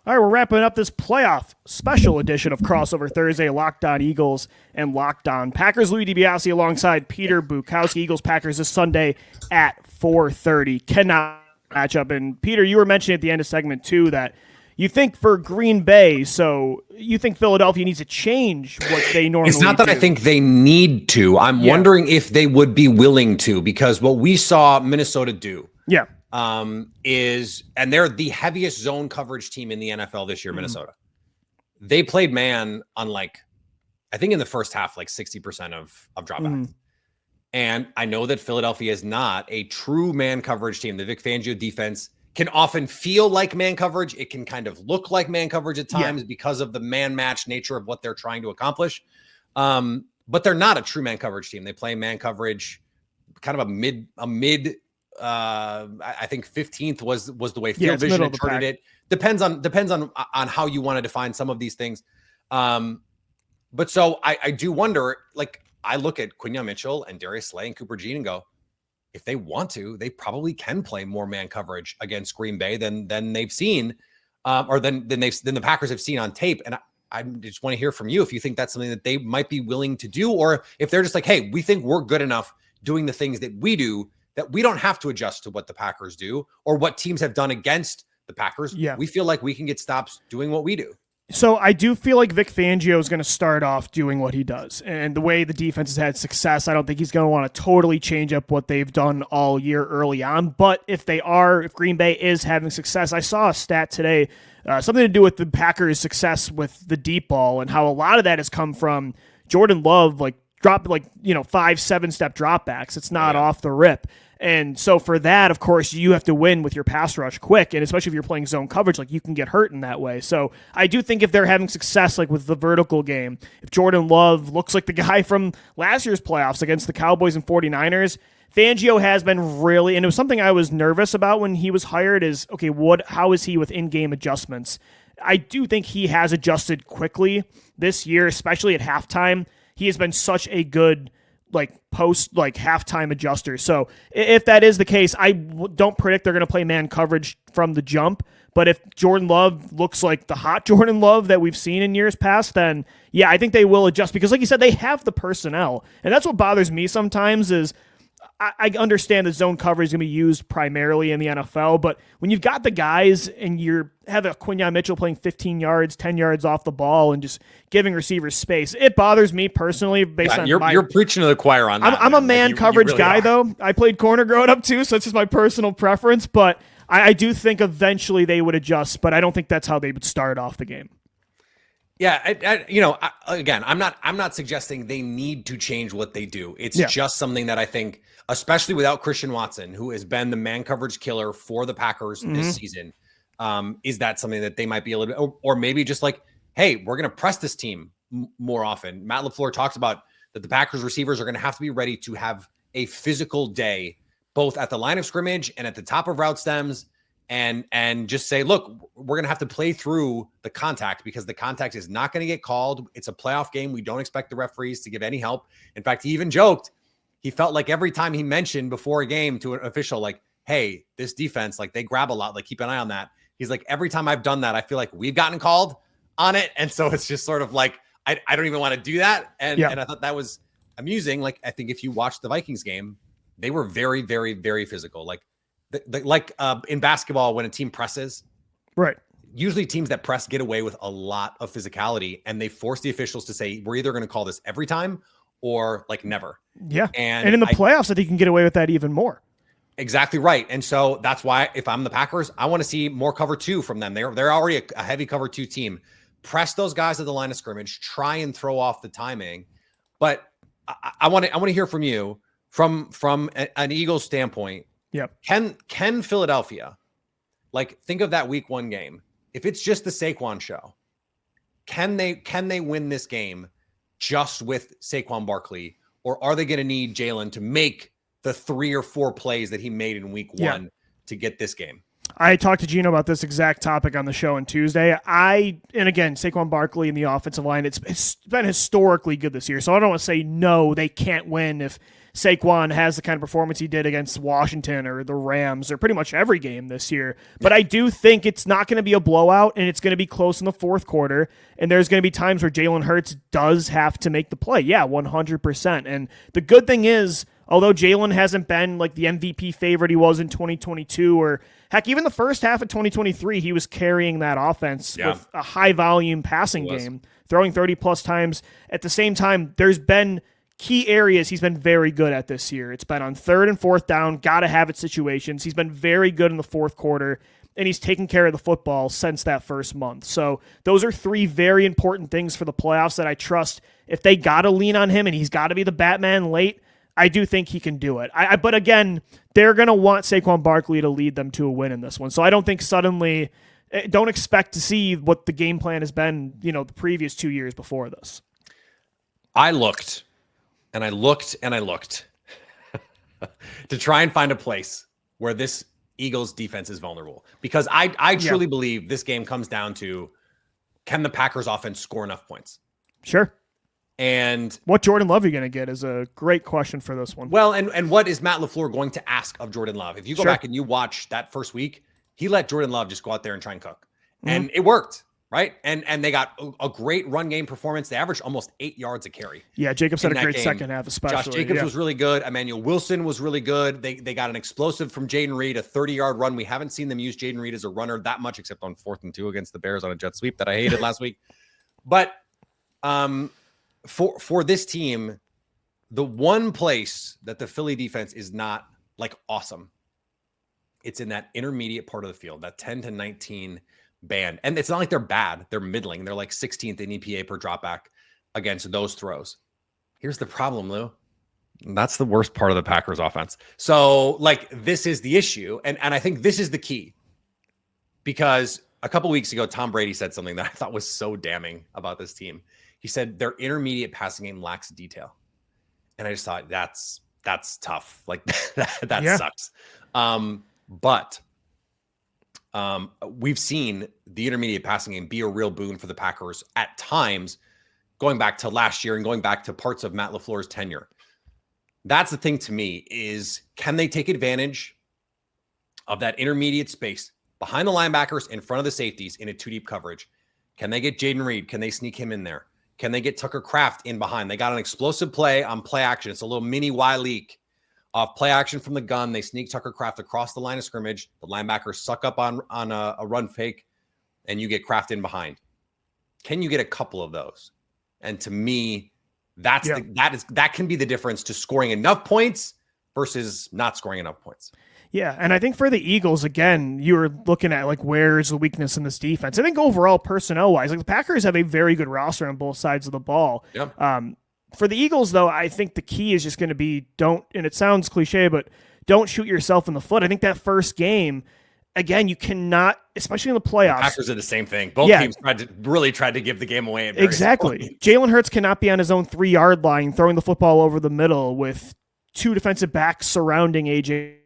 All right, we're wrapping up this playoff special edition of Crossover Thursday. Locked On Eagles and Locked On Packers. Louis DiBiase alongside Peter Bukowski. Eagles Packers this Sunday at 4:30. Cannot match up. And Peter, you were mentioning at the end of segment 2 that you think for Green Bay, so you think Philadelphia needs to change what they normally do. It's not that I think they need to. I'm wondering if they would be willing to, because what we saw Minnesota do and they're the heaviest zone coverage team in the NFL this year, Minnesota. They played man on I think in the first half, 60% of dropbacks. And I know that Philadelphia is not a true man coverage team. The Vic Fangio defense can often feel like man coverage. It can kind of look like man coverage at times because of the man match nature of what they're trying to accomplish. But they're not a true man coverage team. They play man coverage, kind of a mid. I think 15th was the way Field Vision interpreted it. Depends on how you want to define some of these things. But so I do wonder. I look at Quinyon Mitchell and Darius Slay and Cooper Jean and go, if they want to, they probably can play more man coverage against Green Bay than they've seen, or than the Packers have seen on tape. And I just want to hear from you if you think that's something that they might be willing to do, or if they're just like, hey, we think we're good enough doing the things that we do that we don't have to adjust to what the Packers do or what teams have done against the Packers. Yeah. We feel like we can get stops doing what we do. So I do feel like Vic Fangio is going to start off doing what he does. And the way the defense has had success, I don't think he's going to want to totally change up what they've done all year early on. But if Green Bay is having success, I saw a stat today, something to do with the Packers' success with the deep ball and how a lot of that has come from Jordan Love, drop 5-7 step dropbacks. It's not off the rip. And so for that, of course, you have to win with your pass rush quick. And especially if you're playing zone coverage, you can get hurt in that way. So I do think if they're having success, with the vertical game, if Jordan Love looks like the guy from last year's playoffs against the Cowboys and 49ers, Fangio has been really, and it was something I was nervous about when he was hired is, okay, how is he with in-game adjustments? I do think he has adjusted quickly this year, especially at halftime. He has been such a good post halftime adjuster. So if that is the case, I don't predict they're going to play man coverage from the jump. But if Jordan Love looks like the hot Jordan Love that we've seen in years past, then yeah, I think they will adjust because like you said, they have the personnel. And that's what bothers me sometimes is I understand that zone coverage is going to be used primarily in the NFL, but when you've got the guys and you have a Quinyon Mitchell playing 15 yards, 10 yards off the ball and just giving receivers space, it bothers me personally based on you're preaching to the choir on that. I'm a man coverage really guy, though. I played corner growing up, too, so it's just my personal preference, but I do think eventually they would adjust, but I don't think that's how they would start off the game. Yeah, again, I'm not suggesting they need to change what they do. It's just something that I think, especially without Christian Watson, who has been the man coverage killer for the Packers this season, is that something that they might be a little bit, or maybe just hey, we're going to press this team more often. Matt LaFleur talks about that the Packers receivers are going to have to be ready to have a physical day, both at the line of scrimmage and at the top of route stems. And just say, look, we're going to have to play through the contact because the contact is not going to get called. It's a playoff game. We don't expect the referees to give any help. In fact, he even joked, he felt like every time he mentioned before a game to an official, hey, this defense, they grab a lot, keep an eye on that. He's like, every time I've done that, I feel like we've gotten called on it. And so it's just sort of I don't even want to do that. And I thought that was amusing. I think if you watch the Vikings game, they were very, very, very physical. In basketball, when a team presses, right? Usually teams that press get away with a lot of physicality and they force the officials to say, we're either going to call this every time or never. Yeah. And in the playoffs, I think you can get away with that even more. Exactly right. And so that's why if I'm the Packers, I want to see more cover 2 from them. They're already a heavy cover 2 team. Press those guys at the line of scrimmage, try and throw off the timing. But I want to hear from you from an Eagles standpoint. Yep. Can Philadelphia, think of that week 1 game. If it's just the Saquon show, can they win this game just with Saquon Barkley, or are they going to need Jalen to make the 3 or 4 plays that he made in week 1 to get this game? I talked to Gino about this exact topic on the show on Tuesday. And again, Saquon Barkley in the offensive line, it's been historically good this year. So I don't want to say no, they can't win if Saquon has the kind of performance he did against Washington or the Rams or pretty much every game this year. But I do think it's not going to be a blowout, and it's going to be close in the fourth quarter. And there's going to be times where Jalen Hurts does have to make the play. Yeah, 100%. And the good thing is, although Jalen hasn't been like the MVP favorite he was in 2022, or heck, even the first half of 2023, he was carrying that offense with a high volume passing game, throwing 30 plus times. At the same time, there's been key areas he's been very good at this year. It's been on third and fourth down, got to have it situations. He's been very good in the fourth quarter, and he's taken care of the football since that first month. So those are three very important things for the playoffs that I trust. If they got to lean on him and he's got to be the Batman late, I do think he can do it. But again, they're going to want Saquon Barkley to lead them to a win in this one. So I don't think suddenly, don't expect to see what the game plan has been, the previous 2 years before this. I looked and I looked and I looked to try and find a place where this Eagles defense is vulnerable, because I truly believe this game comes down to, can the Packers offense score enough points? Sure. And what Jordan Love are you going to get is a great question for this one. Well, and what is Matt LaFleur going to ask of Jordan Love? If you go back and you watch that first week, he let Jordan Love just go out there and try and cook. And it worked, right? And they got a great run game performance. They averaged almost 8 yards a carry. Yeah, Jacobs had a great second half, especially. Josh Jacobs was really good. Emmanuel Wilson was really good. They got an explosive from Jaden Reed, a 30-yard run. We haven't seen them use Jaden Reed as a runner that much, except on 4th and 2 against the Bears on a jet sweep that I hated last week. But for this team, the one place that the Philly defense is not like awesome, it's in that intermediate part of the field, that 10 to 19 band. And it's not like they're bad. They're middling. They're like 16th in EPA per dropback against those throws. Here's the problem, Lou. That's the worst part of the Packers offense. So like, this is the issue. And I think this is the key, because a couple weeks ago, Tom Brady said something that I thought was so damning about this team. He said their intermediate passing game lacks detail. And I just thought that's tough. Like that sucks. But we've seen the intermediate passing game be a real boon for the Packers at times, going back to last year and going back to parts of Matt LaFleur's tenure. That's the thing to me, is can they take advantage of that intermediate space behind the linebackers, in front of the safeties in a 2-deep coverage? Can they get Jaden Reed? Can they sneak him in there? Can they get Tucker Kraft in behind? They got an explosive play on play action. It's a little mini Y leak off play action from the gun. They sneak Tucker Kraft across the line of scrimmage. The linebackers suck up on a run fake, and you get Kraft in behind. Can you get a couple of those? And to me, that can be the difference to scoring enough points versus not scoring enough points. Yeah, and I think for the Eagles, again, you were looking at like, where's the weakness in this defense? I think overall, personnel-wise, like the Packers have a very good roster on both sides of the ball. Yep. For the Eagles, though, I think the key is just going to be and it sounds cliche, but don't shoot yourself in the foot. I think that first game, again, you cannot, especially in the playoffs. The Packers did the same thing. Both teams tried to give the game away. Exactly. Jalen Hurts cannot be on his own 3-yard line throwing the football over the middle with 2 defensive backs surrounding AJ.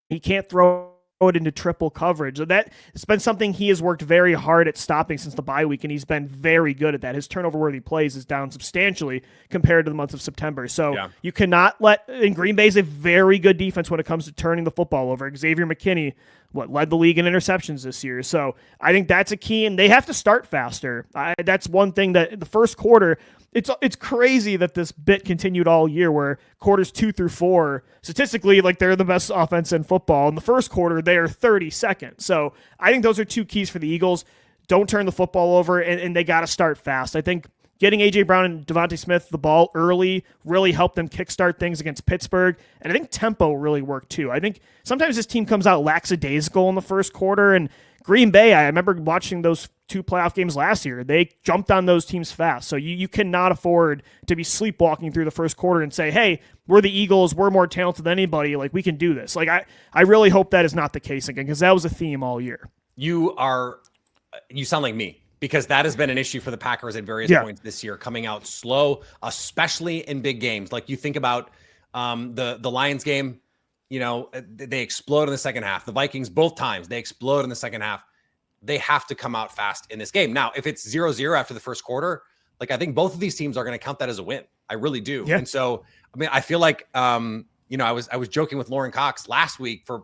He can't throw it into triple coverage. It's been something he has worked very hard at stopping since the bye week, and he's been very good at that. His turnover-worthy plays is down substantially compared to the month of September. So you cannot and Green Bay is a very good defense when it comes to turning the football over. Xavier McKinney, led the league in interceptions this year. So I think that's a key, and they have to start faster. That's one thing that the first quarter, it's crazy that this bit continued all year, where quarters 2 through 4, statistically, like they're the best offense in football. In the first quarter, they are 32nd. So I think those are 2 keys for the Eagles. Don't turn the football over, and they got to start fast. I think getting A.J. Brown and Devontae Smith the ball early really helped them kickstart things against Pittsburgh. And I think tempo really worked too. I think sometimes this team comes out lackadaisical in the first quarter, and Green Bay, I remember watching those 2 playoff games last year. They jumped on those teams fast. So you cannot afford to be sleepwalking through the first quarter and say, hey, we're the Eagles, we're more talented than anybody, like we can do this. Like I really hope that is not the case again, because that was a theme all year. You sound like me, because that has been an issue for the Packers at various points this year, coming out slow, especially in big games. Like you think about the Lions game, they explode in the second half. The Vikings, both times, they explode in the second half. They have to come out fast in this game. Now, if it's 0-0 after the first quarter, like I think both of these teams are going to count that as a win. I really do. Yeah. And so, I mean, I feel like, you know, I was joking with Lauren Cox last week for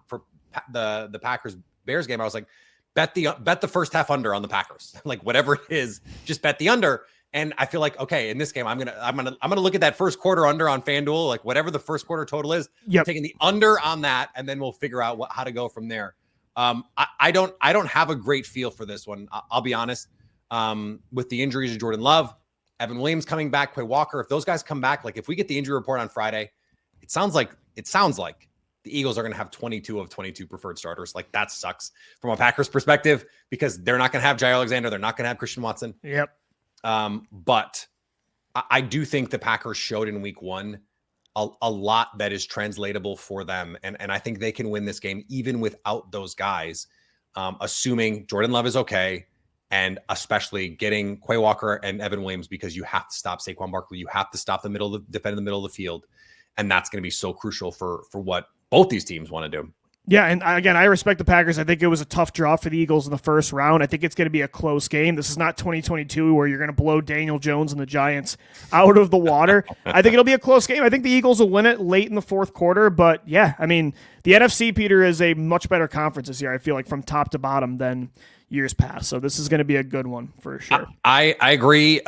the Packers Bears game. I was like, bet the first half under on the Packers, like whatever it is, just bet the under. And I feel like, okay, in this game, I'm gonna look at that first quarter under on FanDuel, like whatever the first quarter total is. Yep. I'm taking the under on that, and then we'll figure out how to go from there. I don't have a great feel for this one. I'll be honest. With the injuries of Jordan Love, Evan Williams coming back, Quay Walker, if those guys come back, like if we get the injury report on Friday, it sounds like the Eagles are going to have 22 of 22 preferred starters. Like that sucks from a Packers perspective because they're not going to have Jair Alexander, they're not going to have Christian Watson. Yep. But I do think the Packers showed in week 1 a lot that is translatable for them. And I think they can win this game even without those guys, assuming Jordan Love is okay. And especially getting Quay Walker and Evan Williams, because you have to stop Saquon Barkley. You have to stop defend the middle of the field. And that's going to be so crucial for what both these teams want to do. Yeah, and again, I respect the Packers. I think it was a tough draw for the Eagles in the first round. I think it's going to be a close game. This is not 2022 where you're going to blow Daniel Jones and the Giants out of the water. I think it'll be a close game. I think the Eagles will win it late in the fourth quarter. But yeah, I mean, the NFC, Peter, is a much better conference this year, I feel like, from top to bottom than years past. So this is going to be a good one for sure. I agree.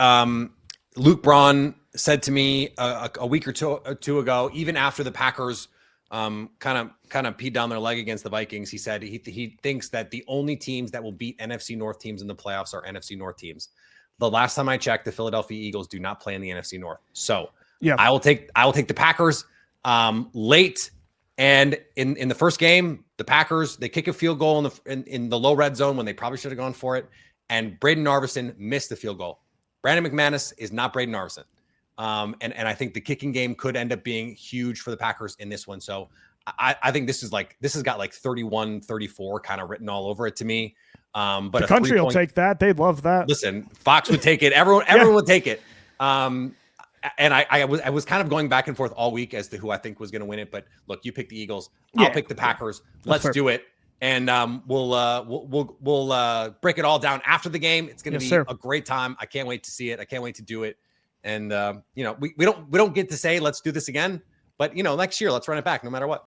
Luke Braun said to me a week or two ago, even after the Packers kind of peed down their leg against the Vikings, he said he thinks that the only teams that will beat NFC North teams in the playoffs are NFC North teams. The last time I checked, the Philadelphia Eagles do not play in the NFC North. So yeah, I will take the Packers late. And in the first game, the Packers, they kick a field goal in the low red zone when they probably should have gone for it. And Braden Narvison missed the field goal. Brandon McManus is not Braden Narvison. And I think the kicking game could end up being huge for the Packers in this one. So I think this has got like 31-34 kind of written all over it to me. But the country will take that. They'd love that. Listen, Fox would take it. Everyone would take it. And I was kind of going back and forth all week as to who I think was going to win it. But look, you pick the Eagles. I'll pick the Packers. Let's do it. And we'll break it all down after the game. It's going to be a great time. I can't wait to see it. I can't wait to do it. And we don't get to say let's do this again. But next year let's run it back no matter what.